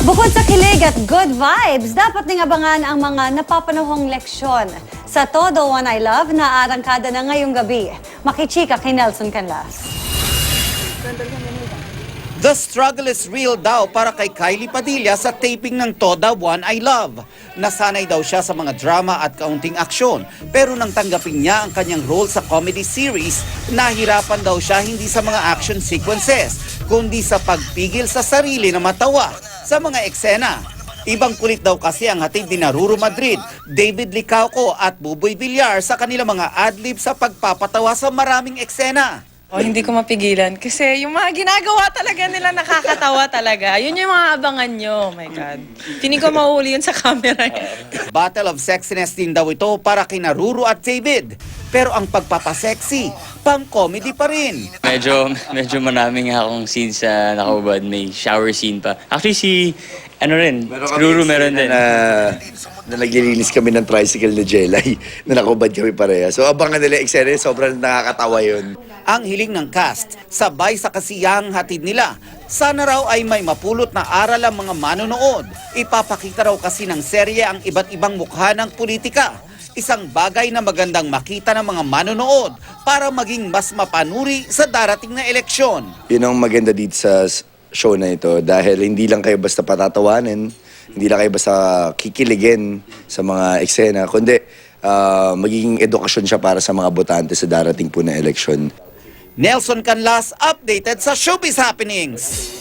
Bukod sa kilig at good vibes, dapat ding abangan ang mga napapanahong leksyon. Sa Todo One I Love na arangkada na ngayong gabi. Makichika kay Nelson Canlas. The struggle is real daw para kay Kylie Padilla sa taping ng Toda One I Love. Nasanay daw siya sa mga drama at kaunting aksyon, pero nang tanggapin niya ang kanyang role sa comedy series, nahirapan daw siya hindi sa mga action sequences, kundi sa pagpigil sa sarili na matawa sa mga eksena. Ibang kulit daw kasi ang hatid ni Ruru Madrid, David Licauco at Buboy Villar sa kanilang mga adlib sa pagpapatawa sa maraming eksena. Hindi ko mapigilan kasi yung mga ginagawa talaga nila nakakatawa talaga. Yun yung mga abangan nyo. Oh my God. Feeling ko mauuli yun sa camera. Battle of sexiness din daw ito para kina Ruru at David. Pero ang pagpapasexy, pang-comedy pa rin. Medyo maraming akong scenes sa nakaubad. May shower scene pa. Actually si Ruru meron din. Na naglilinis kami ng tricycle ni Jelay na nakubad kami pareha. So abangan nila eksena, sobrang nakakatawa yun. Ang hiling ng cast, sabay sa kasiyahang hatid nila. Sana raw ay may mapulot na aral ang mga manonood. Ipapakita raw kasi ng serye ang iba't ibang mukha ng politika. Isang bagay na magandang makita ng mga manonood para maging mas mapanuri sa darating na eleksyon. Yun ang maganda dito sa show na ito dahil hindi lang kayo basta patatawanin, hindi lang kayo basta kikiligin sa mga eksena, kundi magiging edukasyon siya para sa mga botante sa darating po na eleksyon. Nelson Canlas, updated sa Showbiz Happenings.